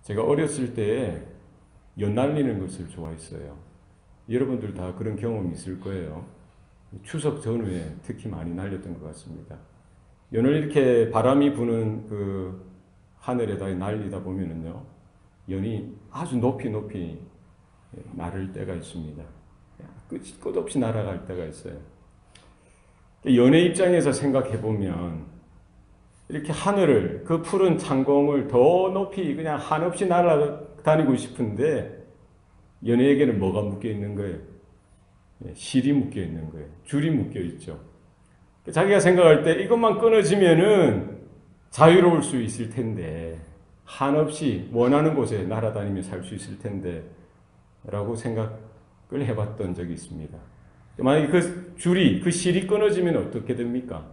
제가 어렸을 때 연 날리는 것을 좋아했어요. 여러분들 다 그런 경험이 있을 거예요. 추석 전후에 특히 많이 날렸던 것 같습니다. 연을 이렇게 바람이 부는 그 하늘에다 날리다 보면은요, 연이 아주 높이 날을 때가 있습니다. 끝없이 날아갈 때가 있어요. 연의 입장에서 생각해 보면 이렇게 하늘을, 그 푸른 창공을 더 높이 그냥 한없이 날아다니고 싶은데 연예에게는 뭐가 묶여 있는 거예요? 실이 묶여 있는 거예요. 줄이 묶여 있죠. 자기가 생각할 때 이것만 끊어지면은 자유로울 수 있을 텐데, 한없이 원하는 곳에 날아다니며 살 수 있을 텐데 라고 생각을 해봤던 적이 있습니다. 만약에 그 줄이, 그 실이 끊어지면 어떻게 됩니까?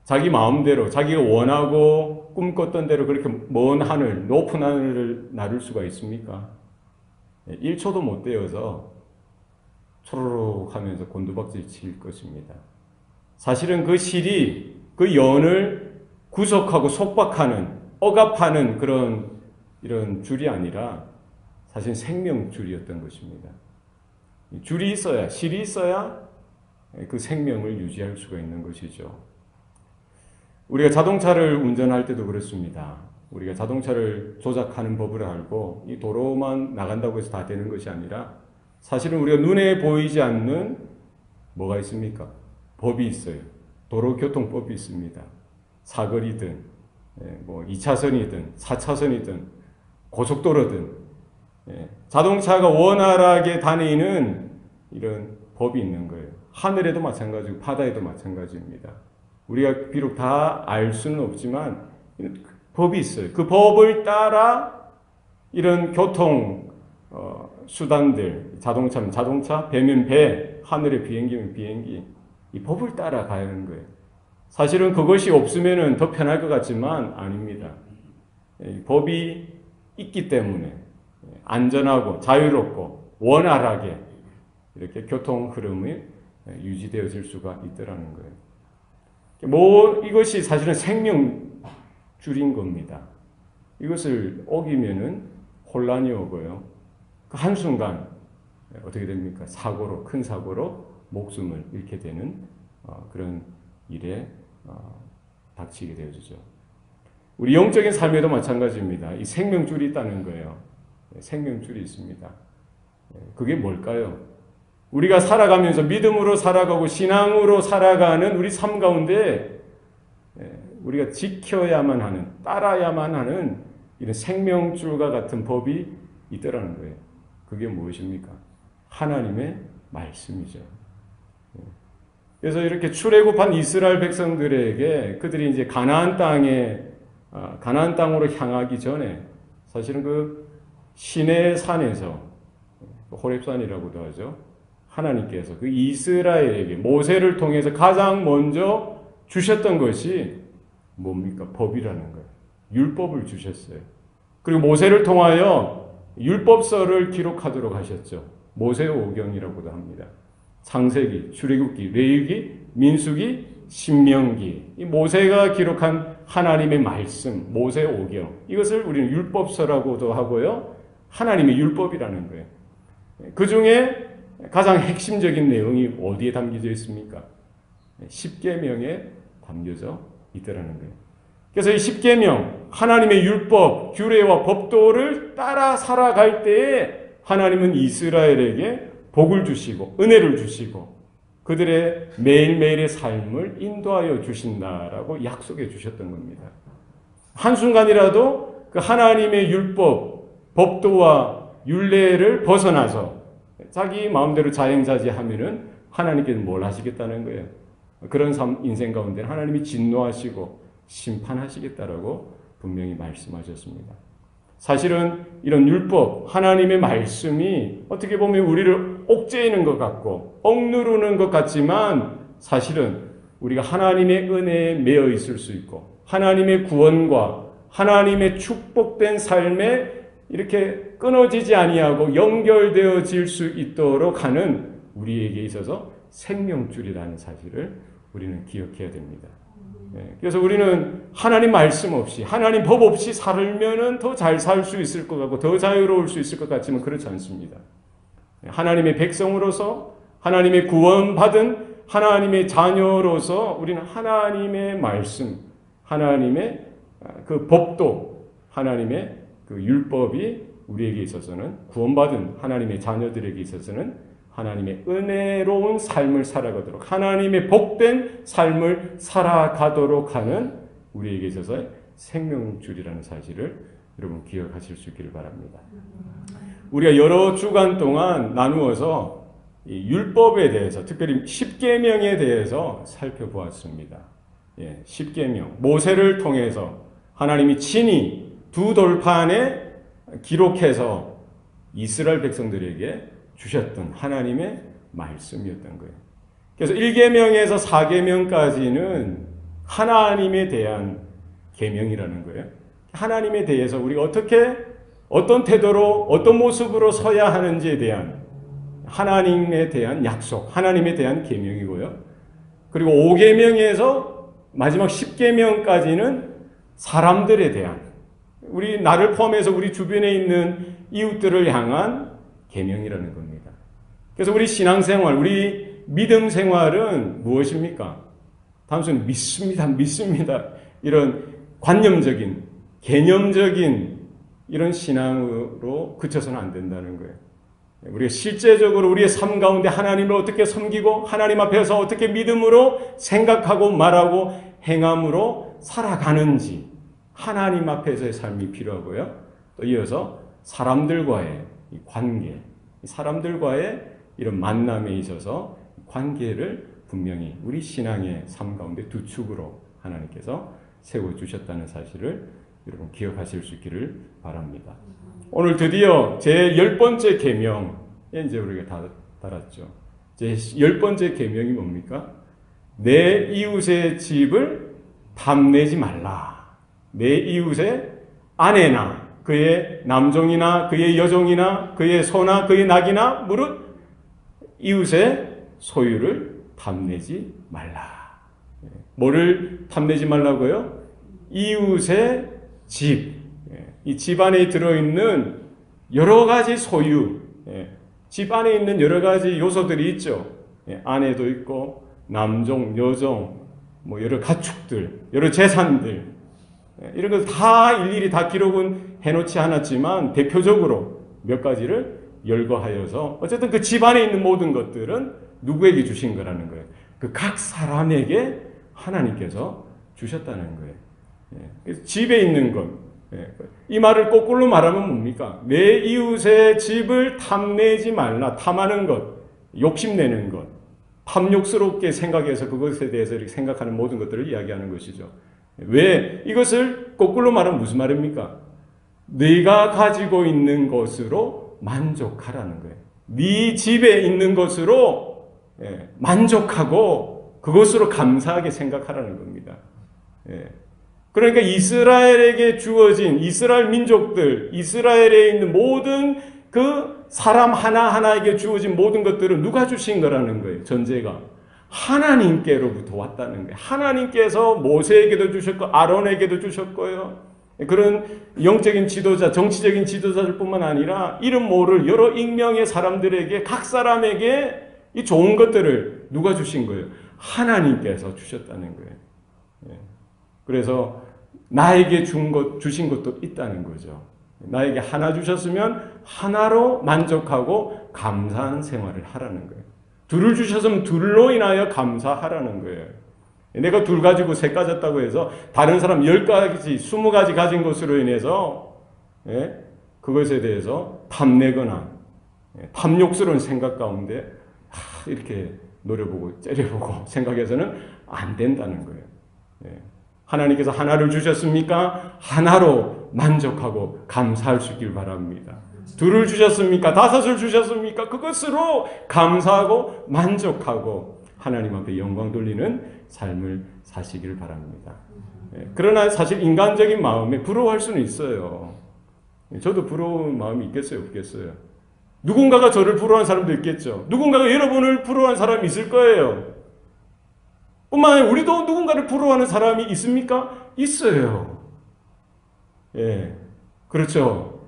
자기 마음대로, 자기가 원하고 꿈꿨던 대로 그렇게 먼 하늘, 높은 하늘을 나를 수가 있습니까? 1초도 못 되어서 초로록 하면서 곤두박질 칠 것입니다. 사실은 그 실이 그 연을 구속하고 속박하는, 억압하는 그런 이런 줄이 아니라 사실 생명줄이었던 것입니다. 줄이 있어야, 실이 있어야 그 생명을 유지할 수가 있는 것이죠. 우리가 자동차를 운전할 때도 그렇습니다. 우리가 자동차를 조작하는 법을 알고 이 도로만 나간다고 해서 다 되는 것이 아니라 사실은 우리가 눈에 보이지 않는 뭐가 있습니까? 법이 있어요. 도로교통법이 있습니다. 사거리든 뭐 2차선이든 4차선이든 고속도로든 자동차가 원활하게 다니는 이런 법이 있는 거예요. 하늘에도 마찬가지고 바다에도 마찬가지입니다. 우리가 비록 다 알 수는 없지만 법이 있어요. 그 법을 따라 이런 교통 수단들, 자동차면 자동차, 배면 배, 하늘의 비행기면 비행기, 이 법을 따라 가야 하는 거예요. 사실은 그것이 없으면 더 편할 것 같지만 아닙니다. 법이 있기 때문에 안전하고 자유롭고 원활하게 이렇게 교통 흐름이 유지되어질 수가 있더라는 거예요. 이것이 사실은 생명줄인 겁니다. 이것을 어기면은 혼란이 오고요. 그 한순간 어떻게 됩니까? 사고로, 큰 사고로 목숨을 잃게 되는 그런 일에 닥치게 되어지죠. 우리 영적인 삶에도 마찬가지입니다. 이 생명줄이 있다는 거예요. 생명줄이 있습니다. 그게 뭘까요? 우리가 살아가면서 믿음으로 살아가고 신앙으로 살아가는 우리 삶 가운데 우리가 지켜야만 하는, 따라야만 하는 이런 생명줄과 같은 법이 있더라는 거예요. 그게 무엇입니까? 하나님의 말씀이죠. 그래서 이렇게 출애굽한 이스라엘 백성들에게 그들이 이제 가나안 땅으로 향하기 전에 사실은 그 시내 산에서 호렙산이라고도 하죠. 하나님께서 그 이스라엘에게 모세를 통해서 가장 먼저 주셨던 것이 뭡니까? 법이라는 거예요. 율법을 주셨어요. 그리고 모세를 통하여 율법서를 기록하도록 하셨죠. 모세오경이라고도 합니다. 창세기, 출애굽기, 레위기, 민수기, 신명기. 이 모세가 기록한 하나님의 말씀, 모세오경. 이것을 우리는 율법서라고도 하고요. 하나님의 율법이라는 거예요. 그 중에 가장 핵심적인 내용이 어디에 담겨져 있습니까? 십계명에 담겨져 있더라는 거예요. 그래서 이 십계명, 하나님의 율법, 규례와 법도를 따라 살아갈 때에 하나님은 이스라엘에게 복을 주시고 은혜를 주시고 그들의 매일매일의 삶을 인도하여 주신다라고 약속해 주셨던 겁니다. 한순간이라도 그 하나님의 율법, 법도와 율례를 벗어나서 자기 마음대로 자행자재하면은 하나님께서 뭘 하시겠다는 거예요. 그런 인생 가운데 하나님이 진노하시고 심판하시겠다라고 분명히 말씀하셨습니다. 사실은 이런 율법, 하나님의 말씀이 어떻게 보면 우리를 옥죄이는 것 같고 억누르는 것 같지만 사실은 우리가 하나님의 은혜에 매여 있을 수 있고 하나님의 구원과 하나님의 축복된 삶에 이렇게 끊어지지 아니하고 연결되어질 수 있도록 하는 우리에게 있어서 생명줄이라는 사실을 우리는 기억해야 됩니다. 그래서 우리는 하나님 말씀 없이, 하나님 법 없이 살면은 더 잘 살 수 있을 것 같고 더 자유로울 수 있을 것 같지만 그렇지 않습니다. 하나님의 백성으로서, 하나님의 구원받은 하나님의 자녀로서 우리는 하나님의 말씀, 하나님의 그 법도, 하나님의 그 율법이 우리에게 있어서는, 구원받은 하나님의 자녀들에게 있어서는 하나님의 은혜로운 삶을 살아가도록, 하나님의 복된 삶을 살아가도록 하는 우리에게 있어서 생명줄이라는 사실을 여러분 기억하실 수 있기를 바랍니다. 우리가 여러 주간 동안 나누어서 이 율법에 대해서, 특별히 십계명에 대해서 살펴보았습니다. 십계명, 모세를 통해서 하나님이 친히 두 돌판에 기록해서 이스라엘 백성들에게 주셨던 하나님의 말씀이었던 거예요. 그래서 1계명에서 4계명까지는 하나님에 대한 계명이라는 거예요. 하나님에 대해서 우리가 어떻게, 어떤 태도로, 어떤 모습으로 서야 하는지에 대한 하나님에 대한 약속, 하나님에 대한 계명이고요. 그리고 5계명에서 마지막 10계명까지는 사람들에 대한, 우리 나를 포함해서 우리 주변에 있는 이웃들을 향한 계명이라는 겁니다. 그래서 우리 신앙생활, 우리 믿음 생활은 무엇입니까? 단순히 믿습니다. 이런 관념적인, 개념적인 이런 신앙으로 그쳐서는 안 된다는 거예요. 우리가 실제적으로 우리의 삶 가운데 하나님을 어떻게 섬기고 하나님 앞에서 어떻게 믿음으로 생각하고 말하고 행함으로 살아가는지, 하나님 앞에서의 삶이 필요하고요. 또 이어서 사람들과의 관계, 사람들과의 이런 만남에 있어서 관계를 분명히 우리 신앙의 삶 가운데 두 축으로 하나님께서 세워주셨다는 사실을 여러분 기억하실 수 있기를 바랍니다. 오늘 드디어 제 10번째 계명에 이제 우리가 다 달았죠. 제 10번째 계명이 뭡니까? 내 이웃의 집을 탐내지 말라. 내 이웃의 아내나 그의 남종이나 그의 여종이나 그의 소나 그의 낙이나 무릇 이웃의 소유를 탐내지 말라. 뭐를 탐내지 말라고요? 이웃의 집. 이 집 안에 들어있는 여러 가지 소유, 집 안에 있는 여러 가지 요소들이 있죠. 아내도 있고 남종, 여종, 뭐 여러 가축들, 여러 재산들, 이런 걸 다 일일이 다 기록은 해놓지 않았지만 대표적으로 몇 가지를 열거하여서 어쨌든 그 집 안에 있는 모든 것들은 누구에게 주신 거라는 거예요. 그 각 사람에게 하나님께서 주셨다는 거예요. 그래서 집에 있는 것, 이 말을 거꾸로 말하면 뭡니까? 내 이웃의 집을 탐내지 말라. 탐하는 것, 욕심내는 것, 탐욕스럽게 생각해서 그것에 대해서 이렇게 생각하는 모든 것들을 이야기하는 것이죠. 왜? 이것을 거꾸로 말하면 무슨 말입니까? 네가 가지고 있는 것으로 만족하라는 거예요. 네 집에 있는 것으로 만족하고 그것으로 감사하게 생각하라는 겁니다. 그러니까 이스라엘에게 주어진 이스라엘 민족들, 이스라엘에 있는 모든 그 사람 하나하나에게 주어진 모든 것들은 누가 주신 거라는 거예요. 전제가 하나님께로부터 왔다는 거예요. 하나님께서 모세에게도 주셨고 아론에게도 주셨고요. 그런 영적인 지도자, 정치적인 지도자들 뿐만 아니라 이름 모를 여러 익명의 사람들에게, 각 사람에게 이 좋은 것들을 누가 주신 거예요? 하나님께서 주셨다는 거예요. 그래서 나에게 주신 것도 있다는 거죠. 나에게 하나 주셨으면 하나로 만족하고 감사하는 생활을 하라는 거예요. 둘을 주셨으면 둘로 인하여 감사하라는 거예요. 내가 둘 가지고 셋 가졌다고 해서 다른 사람 10가지, 20가지 가진 것으로 인해서 그것에 대해서 탐내거나 탐욕스러운 생각 가운데 이렇게 노려보고 째려보고 생각해서는 안 된다는 거예요. 하나님께서 하나를 주셨습니까? 하나로 만족하고 감사할 수 있길 바랍니다. 둘을 주셨습니까? 5을 주셨습니까? 그것으로 감사하고 만족하고 하나님 앞에 영광 돌리는 삶을 사시길 바랍니다. 그러나 사실 인간적인 마음에 부러워할 수는 있어요. 저도 부러운 마음이 있겠어요? 없겠어요? 누군가가 저를 부러워하는 사람도 있겠죠. 누군가가 여러분을 부러워하는 사람이 있을 거예요. 뿐만 아니라 우리도 누군가를 부러워하는 사람이 있습니까? 있어요. 예, 그렇죠.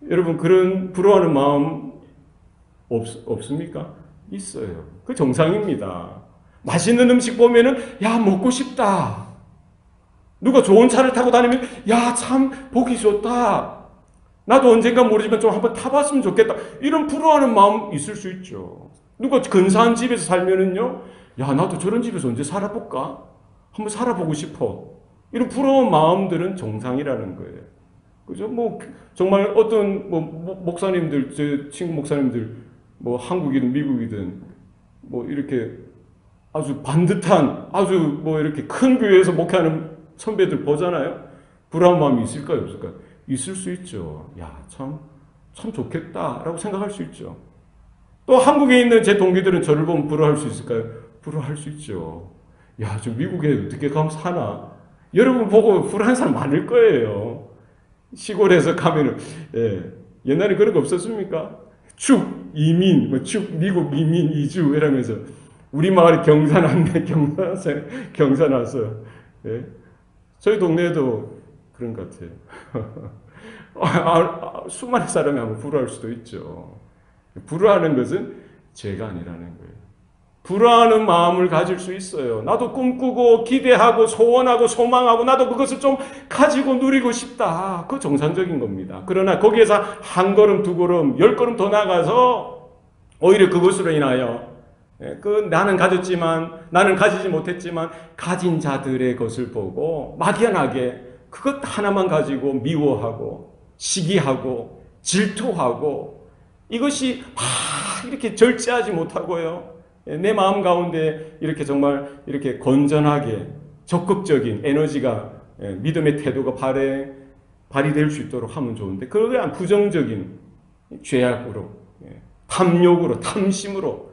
여러분 그런 부러워하는 마음 없습니까? 있어요. 그 정상입니다. 맛있는 음식 보면은 야 먹고 싶다. 누가 좋은 차를 타고 다니면 야 참 보기 좋다. 나도 언젠가 모르지만 좀 한번 타봤으면 좋겠다. 이런 부러워하는 마음 있을 수 있죠. 누가 근사한 집에서 살면은요, 야 나도 저런 집에서 언제 살아볼까? 한번 살아보고 싶어. 이런 부러운 마음들은 정상이라는 거예요. 그죠? 뭐 정말 어떤 뭐 목사님들, 제 친구 목사님들, 뭐 한국이든 미국이든 뭐 이렇게 아주 반듯한 아주 뭐 이렇게 큰 교회에서 목회하는 선배들 보잖아요. 부러운 마음이 있을까요, 없을까요? 있을 수 있죠. 야, 참 좋겠다라고 생각할 수 있죠. 또 한국에 있는 제 동기들은 저를 보면 부러워할 수 있을까요? 부러워할 수 있죠. 야, 저 미국에 어떻게 가면 사나? 여러분 보고 부러워하는 사람 많을 거예요. 시골에서 가면은, 예. 옛날에 그런 거 없었습니까? 축 이민, 축 미국 이민 이주 이러면서 우리 마을이 경사 났네, 경사 났어요. 예. 저희 동네에도 그런 것 같아요. 수많은 사람이 아마 부러워할 수도 있죠. 부러워하는 것은 죄가 아니라는 거예요. 부러워하는 마음을 가질 수 있어요. 나도 꿈꾸고 기대하고 소원하고 소망하고 나도 그것을 좀 가지고 누리고 싶다. 그거 정상적인 겁니다. 그러나 거기에서 한 걸음, 두 걸음, 10걸음 더 나가서 오히려 그것으로 인하여 나는 가졌지만 나는 가지지 못했지만 가진 자들의 것을 보고 막연하게 그것 하나만 가지고 미워하고 시기하고 질투하고 이것이 막 이렇게 절제하지 못하고요. 내 마음 가운데 이렇게 정말 이렇게 건전하게 적극적인 에너지가 믿음의 태도가 발휘될 수 있도록 하면 좋은데 그러한 부정적인 죄악으로 탐욕으로 탐심으로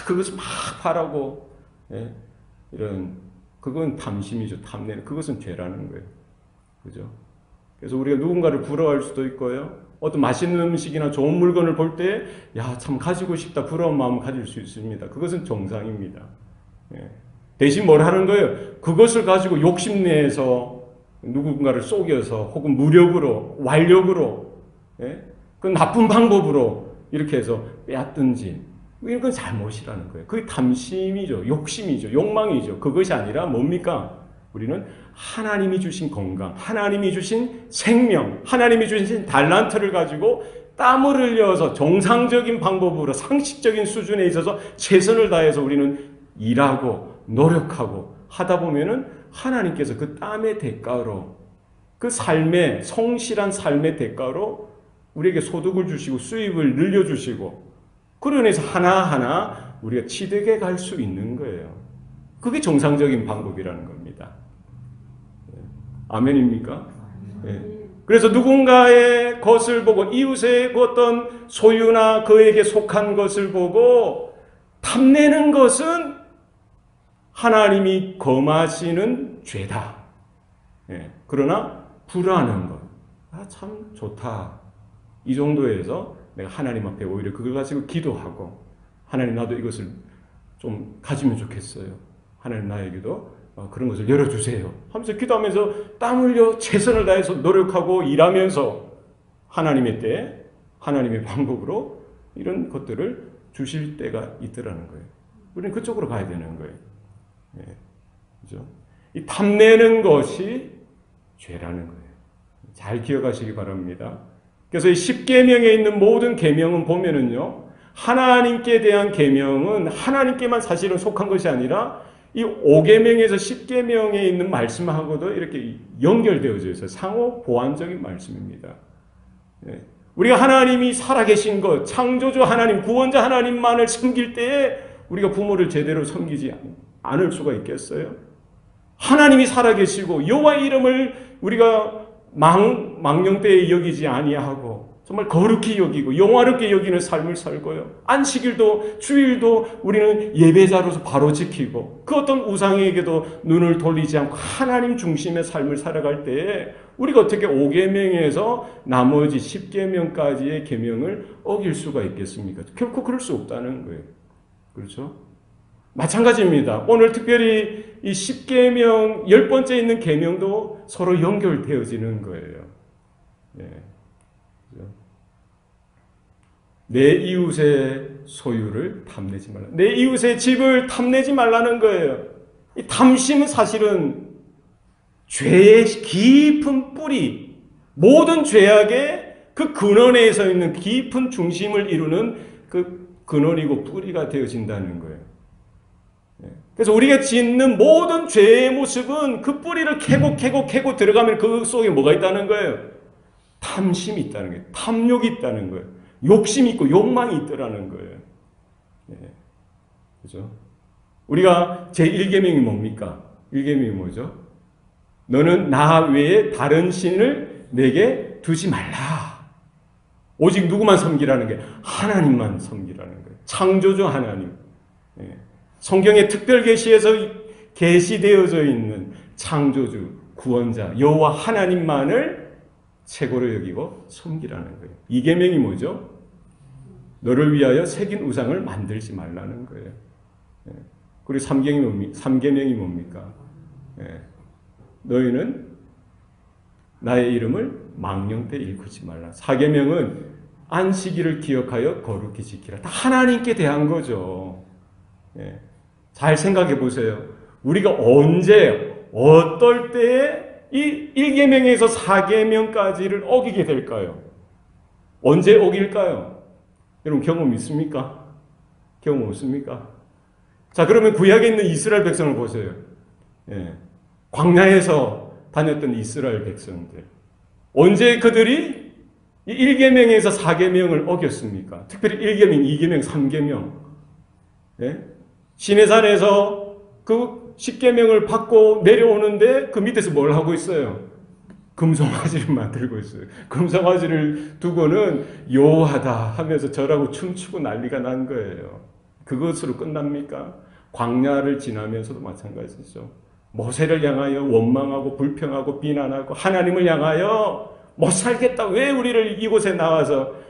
그것을 막 바라고 이런 그건 탐심이죠. 탐내는 그것은 죄라는 거예요. 그죠? 그래서 우리가 누군가를 부러워할 수도 있고요. 어떤 맛있는 음식이나 좋은 물건을 볼 때, 야, 참 가지고 싶다, 부러운 마음을 가질 수 있습니다. 그것은 정상입니다. 대신 뭘 하는 거예요? 그것을 가지고 욕심내서 누군가를 속여서 혹은 무력으로, 완력으로, 그 나쁜 방법으로 이렇게 해서 빼앗든지, 이건 잘못이라는 거예요. 그게 탐심이죠. 욕심이죠. 욕망이죠. 그것이 아니라 뭡니까? 우리는 하나님이 주신 건강, 하나님이 주신 생명, 하나님이 주신 달란트를 가지고 땀을 흘려서 정상적인 방법으로 상식적인 수준에 있어서 최선을 다해서 우리는 일하고 노력하고 하다 보면은 하나님께서 그 땀의 대가로 그 삶의 성실한 삶의 대가로 우리에게 소득을 주시고 수입을 늘려주시고 그로 인해서 하나하나 우리가 취득해 갈 수 있는 거예요. 그게 정상적인 방법이라는 겁니다. 아멘입니까? 네. 그래서 누군가의 것을 보고 이웃의 어떤 소유나 그에게 속한 것을 보고 탐내는 것은 하나님이 검하시는 죄다. 네. 그러나 부러워하는 것, 참 좋다. 이 정도에서 내가 하나님 앞에 오히려 그걸 가지고 기도하고 하나님 나도 이것을 좀 가지면 좋겠어요. 하나님 나에게도 그런 것을 열어주세요 하면서 기도하면서 땀 흘려 최선을 다해서 노력하고 일하면서 하나님의 때 하나님의 방법으로 이런 것들을 주실 때가 있더라는 거예요. 우리는 그쪽으로 가야 되는 거예요. 그죠? 이 탐내는 것이 죄라는 거예요. 잘 기억하시기 바랍니다. 그래서 이 10계명에 있는 모든 계명은 보면은요, 하나님께 대한 계명은 하나님께만 사실은 속한 것이 아니라 이 5계명에서 10계명에 있는 말씀하고도 이렇게 연결되어져 있어요. 상호 보완적인 말씀입니다. 우리가 하나님이 살아계신 것, 창조주 하나님, 구원자 하나님만을 섬길 때에 우리가 부모를 제대로 섬기지 않을 수가 있겠어요? 하나님이 살아계시고 여호와의 이름을 우리가 망령되이 여기지 아니하고 정말 거룩히 여기고 영화롭게 여기는 삶을 살고요. 안식일도 주일도 우리는 예배자로서 바로 지키고 그 어떤 우상에게도 눈을 돌리지 않고 하나님 중심의 삶을 살아갈 때에 우리가 어떻게 5계명에서 나머지 10계명까지의 계명을 어길 수가 있겠습니까? 결코 그럴 수 없다는 거예요. 그렇죠? 마찬가지입니다. 오늘 특별히 이 10계명 10번째 있는 계명도 서로 연결되어지는 거예요. 네. 내 이웃의 소유를 탐내지 말라. 내 이웃의 집을 탐내지 말라는 거예요. 이 탐심은 사실은 죄의 깊은 뿌리, 모든 죄악의 그 근원에 서 있는 깊은 중심을 이루는 그 근원이고 뿌리가 되어진다는 거예요. 그래서 우리가 짓는 모든 죄의 모습은 그 뿌리를 캐고 들어가면 그 속에 뭐가 있다는 거예요? 탐심이 있다는 거예요. 탐욕이 있다는 거예요. 욕심이 있고 욕망이 있더라는 거예요. 그죠? 우리가 제1계명이 뭡니까? 1계명이 뭐죠? 너는 나 외에 다른 신을 내게 두지 말라. 오직 누구만 섬기라는 게 하나님만 섬기라는 거예요. 창조주 하나님. 성경의 특별 계시에서 계시되어져 있는 창조주, 구원자, 여호와 하나님만을 최고로 여기고 섬기라는 거예요. 이 계명이 뭐죠? 너를 위하여 새긴 우상을 만들지 말라는 거예요. 그리고 3계명이 뭡니까? 너희는 나의 이름을 망령되 일컫지 말라. 4계명은 안식일을 기억하여 거룩히 지키라. 다 하나님께 대한 거죠. 잘 생각해 보세요. 우리가 언제 어떨 때에 이 1계명에서 4계명까지를 어기게 될까요? 언제 어길까요? 여러분 경험 있습니까? 경험 없습니까? 자, 그러면 구약에 있는 이스라엘 백성을 보세요. 광야에서 다녔던 이스라엘 백성들. 언제 그들이 이 1계명에서 4계명을 어겼습니까? 특별히 1계명, 2계명, 3계명. 시내산에서 그 10계명을 받고 내려오는데 그 밑에서 뭘 하고 있어요? 금송아지를 만들고 있어요. 금송아지를 두고는 여호와다 하면서 절하고 춤추고 난리가 난 거예요. 그것으로 끝납니까? 광야를 지나면서도 마찬가지죠. 모세를 향하여 원망하고 불평하고 비난하고 하나님을 향하여 못 살겠다. 왜 우리를 이곳에 나와서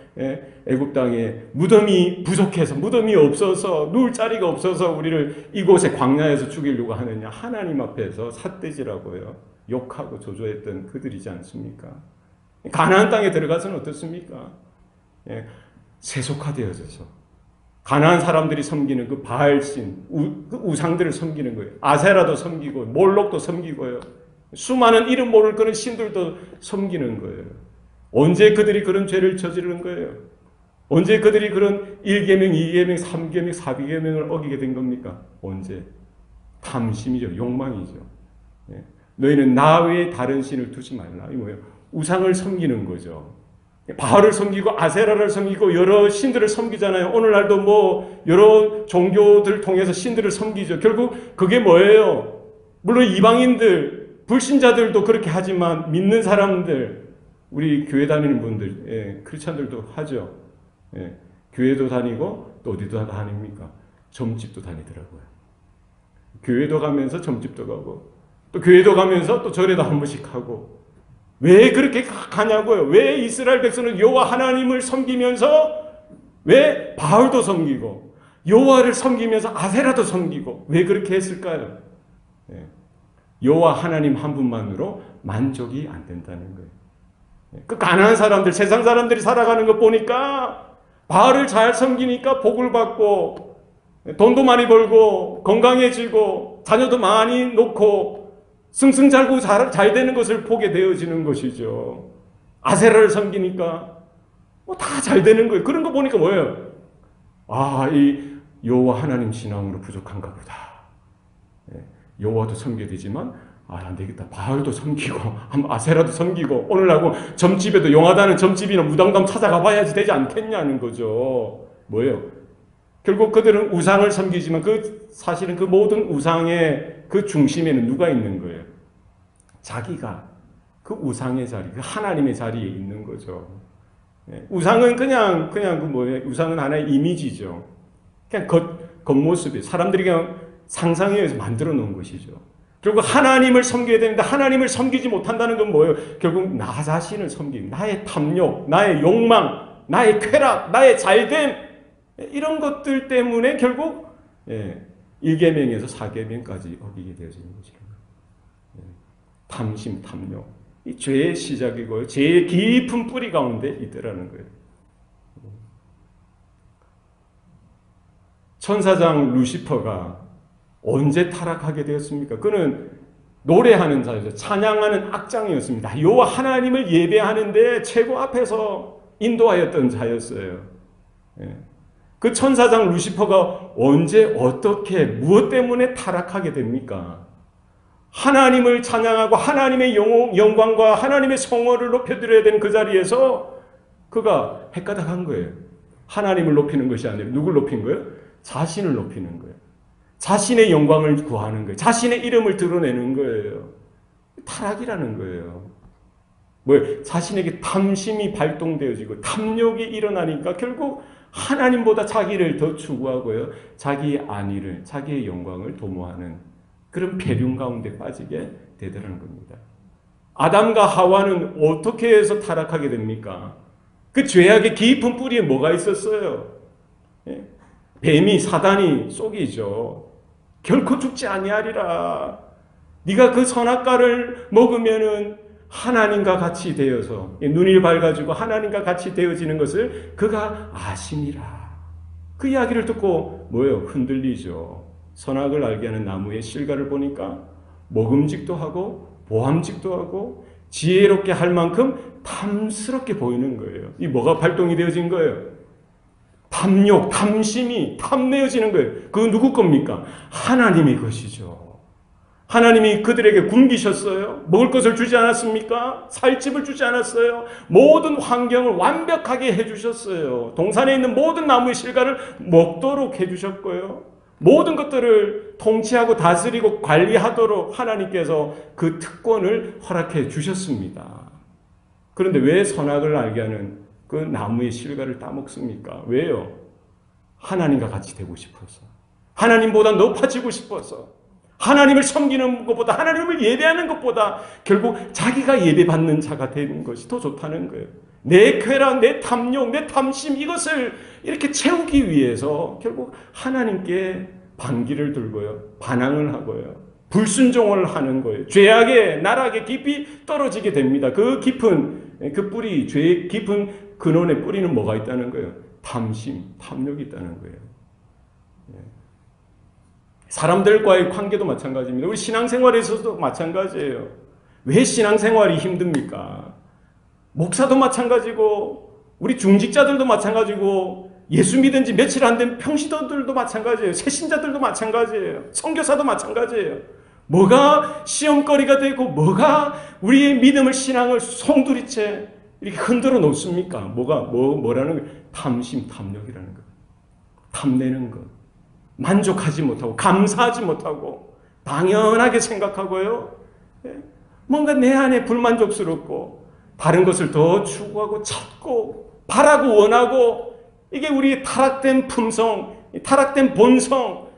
애굽 땅에 무덤이 부족해서 무덤이 없어서 누울 자리가 없어서 우리를 이곳에 광야에서 죽이려고 하느냐. 하나님 앞에서 삿대질하고요. 욕하고 조조했던 그들이지 않습니까? 가나안 땅에 들어가서는 어떻습니까? 세속화되어져서 가나안 사람들이 섬기는 그 바알신, 그 우상들을 섬기는 거예요. 아세라도 섬기고 몰록도 섬기고요. 수많은 이름 모를 그런 신들도 섬기는 거예요. 언제 그들이 그런 죄를 저지르는 거예요? 언제 그들이 그런 1계명, 2계명, 3계명, 4계명을 어기게 된 겁니까? 언제? 탐심이죠. 욕망이죠. 너희는 나 외에 다른 신을 두지 말라. 이 뭐예요? 우상을 섬기는 거죠. 바알을 섬기고 아세라를 섬기고 여러 신들을 섬기잖아요. 오늘날도 뭐 여러 종교들 통해서 신들을 섬기죠. 결국 그게 뭐예요? 물론 이방인들, 불신자들도 그렇게 하지만 믿는 사람들, 우리 교회 다니는 분들, 크리스찬들도 하죠. 교회도 다니고 또 어디도 다닙니까? 점집도 다니더라고요. 교회도 가면서 점집도 가고 또 교회도 가면서 또 절에도 한 번씩 하고. 왜 그렇게 가냐고요? 왜 이스라엘 백성은 여호와 하나님을 섬기면서 왜 바알도 섬기고 여호와를 섬기면서 아세라도 섬기고 왜 그렇게 했을까요? 여호와 하나님 한 분만으로 만족이 안 된다는 거예요. 그 가난한 사람들, 세상 사람들이 살아가는 거 보니까 바알을 잘 섬기니까 복을 받고 돈도 많이 벌고 건강해지고 자녀도 많이 놓고 승승장구 잘 되는 것을 보게 되어지는 것이죠. 아세라를 섬기니까 뭐 다 잘 되는 거예요. 그런 거 보니까 뭐예요? 아, 이 여호와 하나님 신앙으로 부족한가 보다. 여호와도 섬겨야 되지만 안 되겠다. 바알도 섬기고 아세라도 섬기고 오늘하고 점집에도 용하다는 점집이나 무당담 찾아가 봐야지 되지 않겠냐는 거죠. 뭐예요? 결국 그들은 우상을 섬기지만 사실은 그 모든 우상의 그 중심에는 누가 있는 거예요? 자기가 그 우상의 자리, 그 하나님의 자리에 있는 거죠. 우상은 그냥 그 뭐예요? 우상은 하나의 이미지죠. 그냥 겉모습이에요. 사람들이 그냥 상상에 의해서 만들어 놓은 것이죠. 결국 하나님을 섬겨야 되는데 하나님을 섬기지 못한다는 건 뭐예요? 결국 나 자신을 섬기는 나의 탐욕, 나의 욕망, 나의 쾌락, 나의 잘됨 이런 것들 때문에 결국 1계명에서 4계명까지 어기게 되어지는 거죠. 탐심, 탐욕. 이 죄의 시작이고요. 죄의 깊은 뿌리 가운데 있더라는 거예요. 천사장 루시퍼가 언제 타락하게 되었습니까? 그는 노래하는 자였어요. 찬양하는 악장이었습니다. 여호와 하나님을 예배하는데 최고 앞에서 인도하였던 자였어요. 그 천사장 루시퍼가 언제 어떻게 무엇 때문에 타락하게 됩니까? 하나님을 찬양하고 하나님의 영광과 하나님의 성호를 높여드려야 되는 그 자리에서 그가 헷가닥한 거예요. 하나님을 높이는 것이 아니라 누굴 높인 거예요? 자신을 높이는 거예요. 자신의 영광을 구하는 거예요. 자신의 이름을 드러내는 거예요. 타락이라는 거예요. 자신에게 탐심이 발동되어지고 탐욕이 일어나니까 결국 하나님보다 자기를 더 추구하고요. 자기의 안위를, 자기의 영광을 도모하는 그런 배륜 가운데 빠지게 되더라는 겁니다. 아담과 하와는 어떻게 해서 타락하게 됩니까? 그 죄악의 깊은 뿌리에 뭐가 있었어요? 뱀이 사단이 속이죠. 결코 죽지 아니하리라. 네가 그 선악과를 먹으면은 하나님과 같이 되어서 눈이 밝아지고 하나님과 같이 되어지는 것을 그가 아시니라. 그 이야기를 듣고 흔들리죠. 선악을 알게 하는 나무의 실과를 보니까 먹음직도 하고 보암직도 하고 지혜롭게 할 만큼 탐스럽게 보이는 거예요. 이 뭐가 발동이 되어진 거예요? 탐욕, 탐심이 탐내어지는 거예요. 그건 누구 겁니까? 하나님의 것이죠. 하나님이 그들에게 굶기셨어요. 먹을 것을 주지 않았습니까? 살 집을 주지 않았어요. 모든 환경을 완벽하게 해주셨어요. 동산에 있는 모든 나무의 실과를 먹도록 해주셨고요. 모든 것들을 통치하고 다스리고 관리하도록 하나님께서 그 특권을 허락해 주셨습니다. 그런데 왜 선악을 알게 하는 그 나무의 실과를 따먹습니까? 왜요? 하나님과 같이 되고 싶어서. 하나님보다 높아지고 싶어서. 하나님을 섬기는 것보다, 하나님을 예배하는 것보다 결국 자기가 예배받는 자가 되는 것이 더 좋다는 거예요. 내 쾌락, 내 탐욕, 내 탐심 이것을 이렇게 채우기 위해서 결국 하나님께 반기를 들고요. 반항을 하고요. 불순종을 하는 거예요. 죄악의 나락에 깊이 떨어지게 됩니다. 그 깊은 그 뿌리, 죄의 깊은 근원의 뿌리는 뭐가 있다는 거예요? 탐심, 탐욕이 있다는 거예요. 사람들과의 관계도 마찬가지입니다. 우리 신앙생활에서도 마찬가지예요. 왜 신앙생활이 힘듭니까? 목사도 마찬가지고 우리 중직자들도 마찬가지고 예수 믿은 지 며칠 안 된 평신도들도 마찬가지예요. 새신자들도 마찬가지예요. 선교사도 마찬가지예요. 뭐가 시험거리가 되고 뭐가 우리의 믿음을 신앙을 송두리째 이렇게 흔들어 놓습니까? 뭐라는 거예요? 탐심, 탐욕이라는 거예요. 탐내는 것. 만족하지 못하고 감사하지 못하고 당연하게 생각하고요. 뭔가 내 안에 불만족스럽고 다른 것을 더 추구하고 찾고 바라고 원하고 이게 우리의 타락된 품성, 타락된 본성,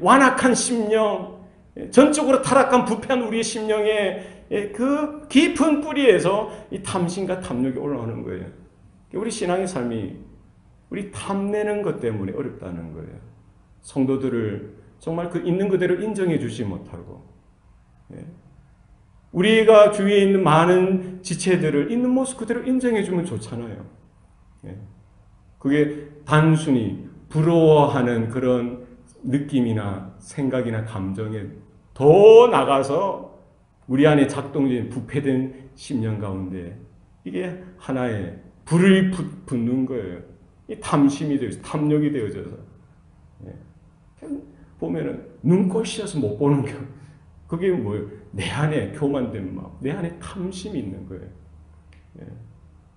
완악한 심령, 전적으로 타락한 부패한 우리의 심령의 그 깊은 뿌리에서 이 탐심과 탐욕이 올라오는 거예요. 우리 신앙의 삶이 우리 탐내는 것 때문에 어렵다는 거예요. 성도들을 정말 그 있는 그대로 인정해 주지 못하고 우리가 주위에 있는 많은 지체들을 있는 모습 그대로 인정해 주면 좋잖아요. 그게 단순히 부러워하는 그런 느낌이나 생각이나 감정에 더 나가서 우리 안에 작동된 부패된 심령 가운데 이게 하나의 불을 붙는 거예요. 이 탐심이 되어서 탐욕이 되어져서 보면은 눈꼴시여서 못 보는 게 그게 뭐예요? 내 안에 교만된 마음, 내 안에 탐심이 있는 거예요.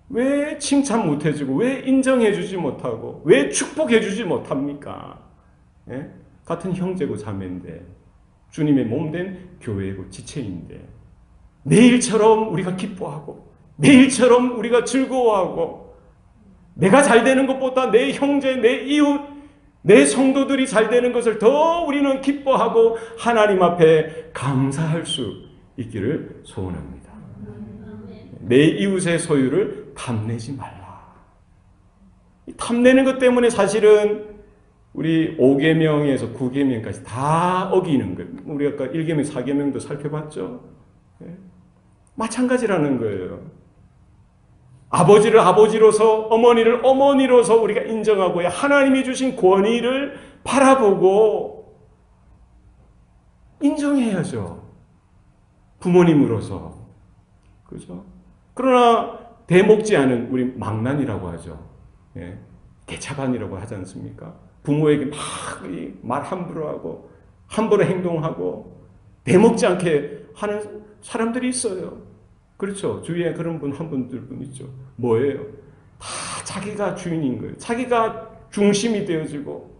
왜 칭찬 못 해주고 왜 인정해 주지 못하고 왜 축복해 주지 못합니까? 같은 형제고 자매인데 주님의 몸된 교회고 지체인데 내일처럼 우리가 기뻐하고 내일처럼 우리가 즐거워하고 내가 잘 되는 것보다 내 형제, 내 이웃, 내 성도들이 잘 되는 것을 더 우리는 기뻐하고 하나님 앞에 감사할 수 있기를 소원합니다. 내 이웃의 소유를 탐내지 말라. 탐내는 것 때문에 사실은 우리 5계명에서 9계명까지 다 어기는 거예요. 우리 아까 1계명, 4계명도 살펴봤죠. 마찬가지라는 거예요. 아버지를 아버지로서, 어머니를 어머니로서 우리가 인정하고요. 하나님이 주신 권위를 바라보고 인정해야죠. 부모님으로서. 그죠? 그러나 대먹지 않은 우리 망난이라고 하죠. 예. 개차반이라고 하지 않습니까? 부모에게 막 말 함부로 하고 함부로 행동하고 대먹지 않게 하는 사람들이 있어요. 그렇죠. 주위에 그런 분 한 분들 있죠. 뭐예요? 다 자기가 주인인 거예요. 자기가 중심이 되어지고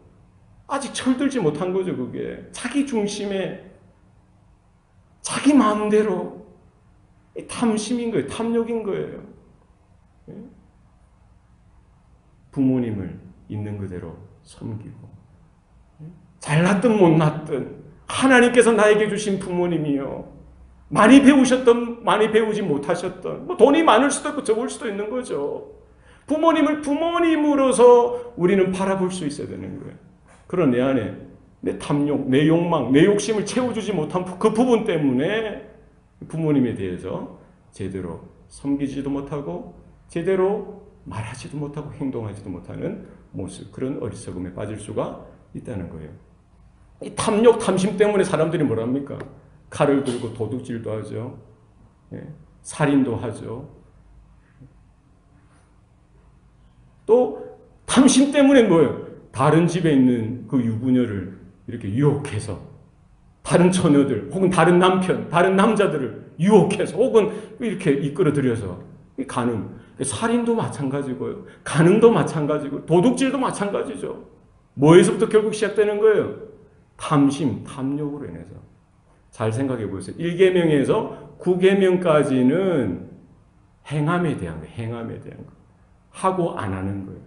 아직 철들지 못한 거죠. 그게 자기 중심에 자기 마음대로 탐심인 거예요. 탐욕인 거예요. 부모님을 있는 그대로 섬기고 잘났든 못났든 하나님께서 나에게 주신 부모님이요. 많이 배우셨던 많이 배우지 못하셨던 뭐 돈이 많을 수도 있고 적을 수도 있는 거죠. 부모님을 부모님으로서 우리는 바라볼 수 있어야 되는 거예요. 그런 내 안에 내 탐욕, 내 욕망, 내 욕심을 채워주지 못한 그 부분 때문에 부모님에 대해서 제대로 섬기지도 못하고 제대로 말하지도 못하고 행동하지도 못하는 모습, 그런 어리석음에 빠질 수가 있다는 거예요. 이 탐욕, 탐심 때문에 사람들이 뭐랍니까? 칼을 들고 도둑질도 하죠. 살인도 하죠. 또 탐심 때문에 뭐예요? 다른 집에 있는 그 유부녀를 이렇게 유혹해서 다른 처녀들 혹은 다른 남편, 다른 남자들을 유혹해서 혹은 이렇게 이끌어들여서 가늠, 살인도 마찬가지고요. 가늠도 마찬가지고 도둑질도 마찬가지죠. 뭐에서부터 결국 시작되는 거예요? 탐심, 탐욕으로 인해서. 잘 생각해 보세요. 1계명에서 9계명까지는 행함에 대한 거예요. 행함에 대한 거. 하고 안 하는 거예요.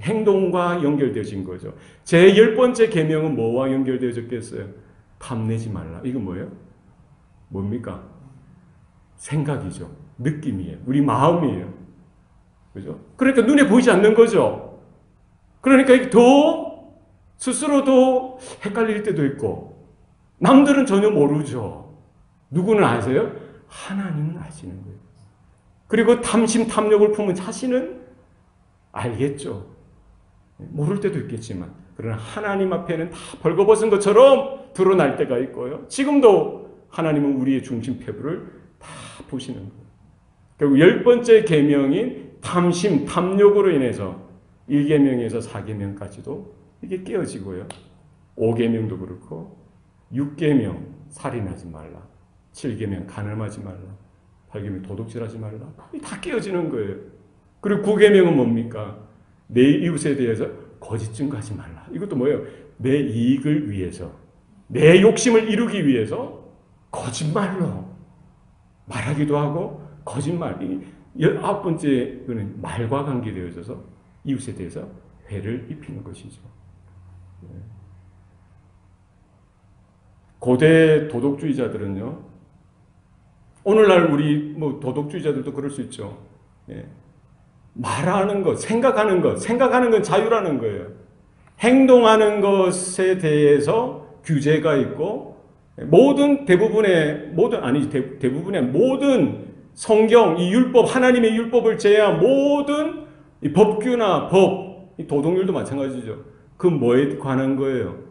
행동과 연결되어진 거죠. 제 10번째 계명은 뭐와 연결되어졌겠어요? 탐내지 말라. 이거 뭐예요? 뭡니까? 생각이죠. 느낌이에요. 우리 마음이에요. 그죠? 그러니까 눈에 보이지 않는 거죠. 그러니까 더 스스로도 헷갈릴 때도 있고 남들은 전혀 모르죠. 누구는 아세요? 하나님은 아시는 거예요. 그리고 탐심, 탐욕을 품은 자신은 알겠죠. 모를 때도 있겠지만 그러나 하나님 앞에는 다 벌거벗은 것처럼 드러날 때가 있고요. 지금도 하나님은 우리의 중심 패부를 다 보시는 거예요. 결국 10번째 계명인 탐심, 탐욕으로 인해서 1계명에서 4계명까지도 이게 깨어지고요. 5계명도 그렇고 6계명 살인하지 말라. 7계명 간음하지 말라. 8계명 도둑질하지 말라. 다 깨어지는 거예요. 그리고 9계명은 뭡니까? 내 이웃에 대해서 거짓 증거하지 말라. 이것도 뭐예요? 내 이익을 위해서, 내 욕심을 이루기 위해서 거짓말로 말하기도 하고 거짓말. 19번째는 말과 관계되어져서 이웃에 대해서 회를 입히는 것이죠. 고대 도덕주의자들은요, 오늘날 우리 뭐 도덕주의자들도 그럴 수 있죠. 말하는 것, 생각하는 건 자유라는 거예요. 행동하는 것에 대해서 규제가 있고 대부분의 모든 성경, 이 율법, 하나님의 율법을 제외한 모든 이 법규나 이 도덕률도 마찬가지죠. 그 뭐에 관한 거예요?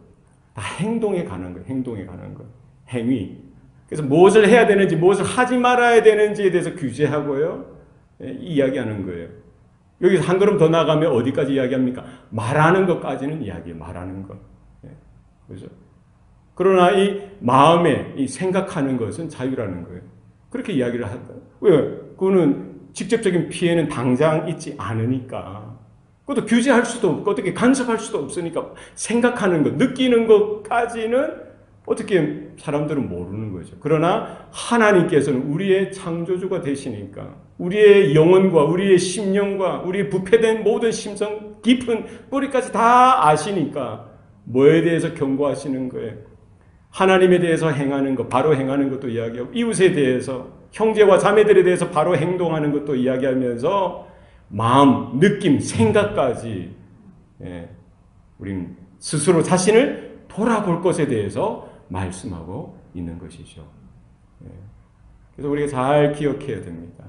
다 행동에 관한 거예요. 행동에 관한 거. 행위. 그래서 무엇을 해야 되는지, 무엇을 하지 말아야 되는지에 대해서 규제하고요. 이야기하는 거예요. 여기서 한 걸음 더 나가면 어디까지 이야기합니까? 말하는 것까지는 이야기해요. 말하는 것. 그죠? 그러나 이 마음에 이 생각하는 것은 자유라는 거예요. 그렇게 이야기를 한다. 왜? 그거는 직접적인 피해는 당장 있지 않으니까. 그것도 규제할 수도 없고 어떻게 간섭할 수도 없으니까 생각하는 것, 느끼는 것까지는 어떻게 사람들은 모르는 거죠. 그러나 하나님께서는 우리의 창조주가 되시니까 우리의 영혼과 우리의 심령과 우리의 부패된 모든 심성 깊은 뿌리까지 다 아시니까 뭐에 대해서 경고하시는 거예요? 하나님에 대해서 행하는 것, 바로 행하는 것도 이야기하고 이웃에 대해서 형제와 자매들에 대해서 바로 행동하는 것도 이야기하면서 마음, 느낌, 생각까지 우린 스스로 자신을 돌아볼 것에 대해서 말씀하고 있는 것이죠. 그래서 우리가 잘 기억해야 됩니다.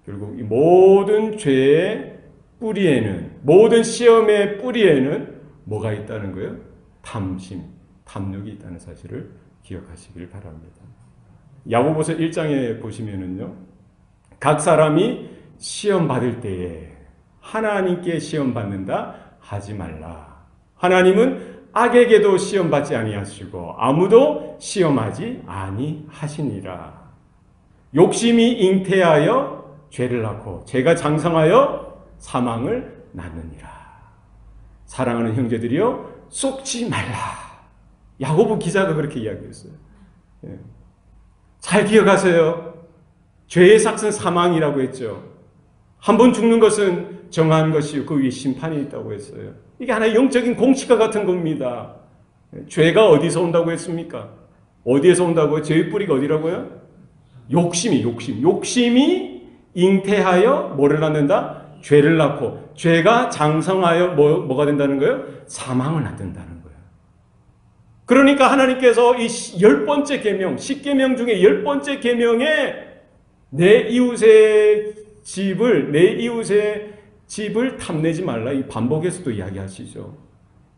결국 이 모든 죄의 뿌리에는, 모든 시험의 뿌리에는 뭐가 있다는 거예요? 탐심, 탐욕이 있다는 사실을 기억하시길 바랍니다. 야고보서 1장에 보시면은요, 각 사람이 시험 받을 때에 하나님께 시험 받는다 하지 말라. 하나님은 악에게도 시험 받지 아니하시고 아무도 시험하지 아니하시니라. 욕심이 잉태하여 죄를 낳고 죄가 장성하여 사망을 낳느니라. 사랑하는 형제들이여 속지 말라. 야고보 기자가 그렇게 이야기했어요. 잘 기억하세요. 죄의 삭은 사망이라고 했죠. 한 번 죽는 것은 정한 것이요 그 위에 심판이 있다고 했어요. 이게 하나의 영적인 공치과 같은 겁니다. 죄가 어디서 온다고 했습니까? 어디에서 온다고요? 죄의 뿌리가 어디라고요? 욕심이 잉태하여 뭐를 낳는다? 죄를 낳고 죄가 장성하여 뭐가 된다는 거예요? 사망을 낳는다는 거예요. 그러니까 하나님께서 이 10번째 계명, 10계명 중에 10번째 계명에 내 이웃의 집을 탐내지 말라. 이 반복해서도 이야기하시죠.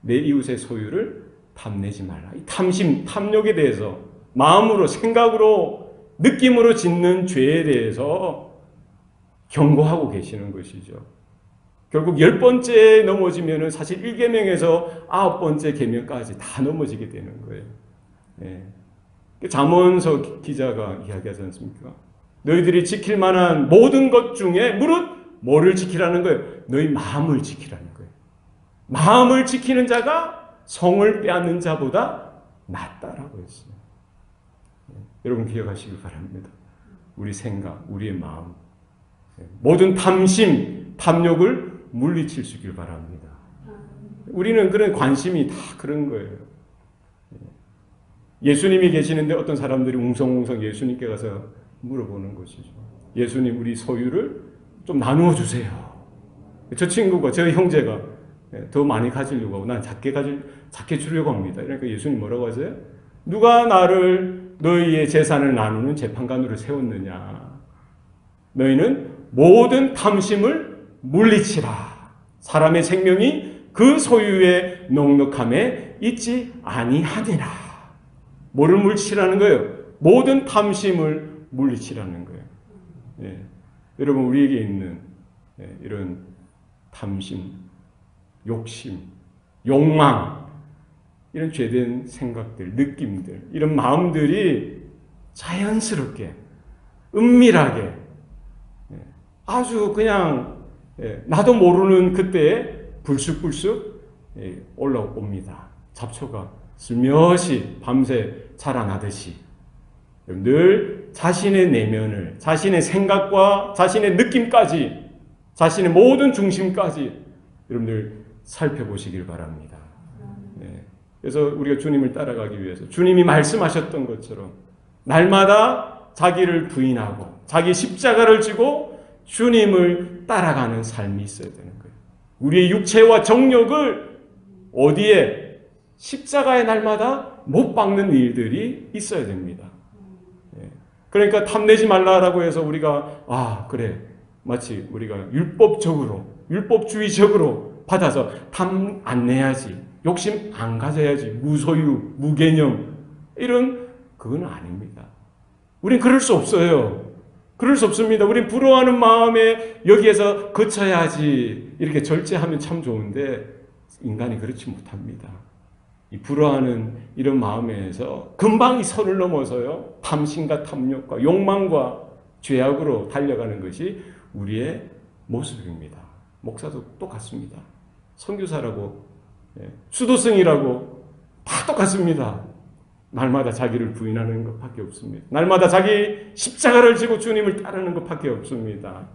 내 이웃의 소유를 탐내지 말라. 이 탐심, 탐욕에 대해서 마음으로, 생각으로, 느낌으로 짓는 죄에 대해서 경고하고 계시는 것이죠. 결국 10번째 넘어지면은 사실 1계명에서 9번째 계명까지 다 넘어지게 되는 거예요. 잠언서 기자가 이야기하지 않습니까? 너희들이 지킬 만한 모든 것 중에 무릇 뭐를 지키라는 거예요? 너희 마음을 지키라는 거예요. 마음을 지키는 자가 성을 빼앗는 자보다 낫다라고 했어요. 여러분 기억하시길 바랍니다. 우리 생각, 우리의 마음, 모든 탐심, 탐욕을 물리칠 바랍니다. 우리는 그런 관심이 다 그런 거예요. 예수님이 계시는데 어떤 사람들이 웅성웅성 예수님께 가서 물어보는 것이죠. 예수님, 우리 소유를 좀 나누어 주세요. 저 친구가, 저 형제가 더 많이 가지려고 하고 난 작게 주려고 합니다. 그러니까 예수님 뭐라고 하세요? 누가 나를 너희의 재산을 나누는 재판관으로 세웠느냐? 너희는 모든 탐심을 물리치라. 사람의 생명이 그 소유의 넉넉함에 있지 아니하니라. 뭐를 물리치라는 거예요? 모든 탐심을 물리치라는 거예요. 여러분 우리에게 있는 이런 탐심, 욕심, 욕망, 이런 죄된 생각들, 느낌들, 이런 마음들이 자연스럽게, 은밀하게, 아주 그냥 나도 모르는 그때에 불쑥불쑥 올라옵니다. 잡초가 슬며시 밤새 자라나듯이 늘 자신의 내면을, 자신의 생각과 자신의 느낌까지, 자신의 모든 중심까지 여러분들 살펴보시길 바랍니다. 그래서 우리가 주님을 따라가기 위해서 주님이 말씀하셨던 것처럼 날마다 자기를 부인하고 자기 십자가를 지고 주님을 따라가는 삶이 있어야 되는 거예요. 우리의 육체와 정욕을 어디에? 십자가에 날마다 못 박는 일들이 있어야 됩니다. 그러니까 탐내지 말라라고 해서 우리가 그래 마치 우리가 율법주의적으로 받아서 탐 안 내야지, 욕심 안 가져야지, 무소유, 무개념, 그건 아닙니다. 우린 그럴 수 없어요. 그럴 수 없습니다. 우린 부러워하는 마음에 여기에서 그쳐야지 이렇게 절제하면 참 좋은데 인간이 그렇지 못합니다. 이 부러워하는 이런 마음에서 금방 이 선을 넘어서요, 탐심과 탐욕과 욕망과 죄악으로 달려가는 것이 우리의 모습입니다. 목사도 똑같습니다. 선교사라고, 수도승이라고 다 똑같습니다. 날마다 자기를 부인하는 것밖에 없습니다. 날마다 자기 십자가를 지고 주님을 따르는 것밖에 없습니다.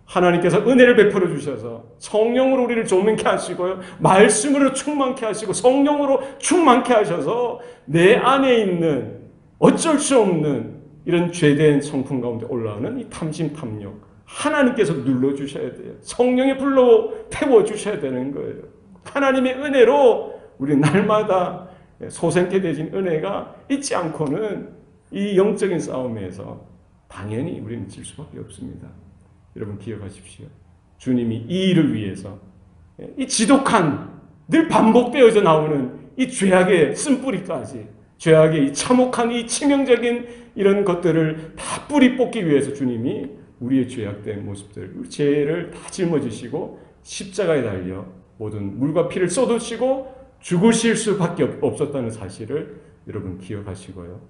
하나님께서 은혜를 베풀어 주셔서 성령으로 우리를 조명케 하시고요, 말씀으로 충만케 하시고 성령으로 충만케 하셔서 내 안에 있는 어쩔 수 없는 이런 죄된 성품 가운데 올라오는 이 탐심, 탐욕, 하나님께서 눌러주셔야 돼요. 성령의 불로 태워주셔야 되는 거예요. 하나님의 은혜로 우리 날마다 소생케 되신 은혜가 있지 않고는 이 영적인 싸움에서 당연히 우리는 질 수밖에 없습니다. 여러분 기억하십시오. 주님이 이 일을 위해서 이 지독한 늘 반복되어져 나오는 이 죄악의 쓴뿌리까지, 죄악의 이 참혹한 이 치명적인 이런 것들을 다 뿌리 뽑기 위해서 주님이 우리의 죄악된 모습들, 우리 죄를 다 짊어지시고 십자가에 달려 모든 물과 피를 쏟으시고 죽으실 수밖에 없었다는 사실을 여러분 기억하시고요.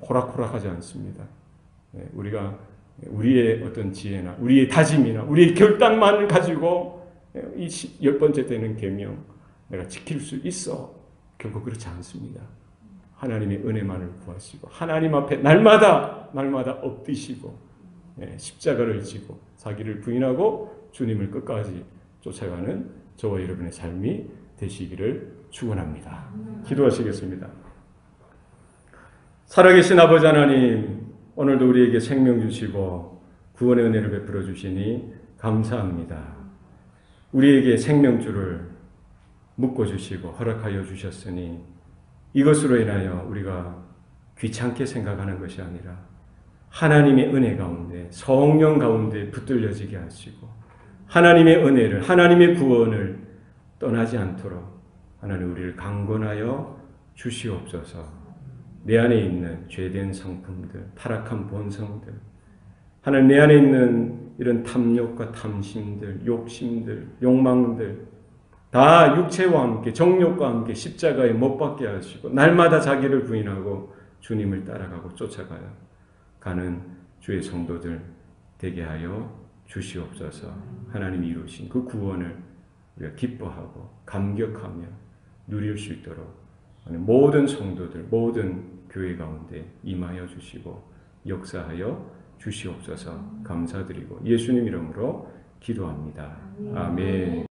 호락호락하지 않습니다. 우리가 우리의 어떤 지혜나 우리의 다짐이나 우리의 결단만 가지고 이 10번째 되는 계명 내가 지킬 수 있어. 결코 그렇지 않습니다. 하나님의 은혜만을 구하시고 하나님 앞에 날마다 엎드시고 십자가를 지고 자기를 부인하고 주님을 끝까지 쫓아가는 저와 여러분의 삶이 되시기를 축원합니다. 기도하시겠습니다. 살아계신 아버지 하나님, 오늘도 우리에게 생명 주시고 구원의 은혜를 베풀어 주시니 감사합니다. 우리에게 생명줄을 묶어주시고 허락하여 주셨으니 이것으로 인하여 우리가 귀찮게 생각하는 것이 아니라 하나님의 은혜 가운데 성령 가운데 붙들려지게 하시고 하나님의 은혜를 하나님의 구원을 떠나지 않도록 하나님 우리를 강권하여 주시옵소서. 내 안에 있는 죄된 성품들, 타락한 본성들, 하나님 내 안에 있는 이런 탐욕과 탐심들, 욕심들, 욕망들 다 육체와 함께 정욕과 함께 십자가에 못 박게 하시고 날마다 자기를 부인하고 주님을 따라가고 쫓아가야 가는 주의 성도들 되게 하여 주시옵소서. 하나님이 이루신 그 구원을 우리가 기뻐하고 감격하며 누릴 수 있도록 모든 성도들, 모든 교회 가운데 임하여 주시고 역사하여 주시옵소서. 감사드리고 예수님 이름으로 기도합니다. 아멘.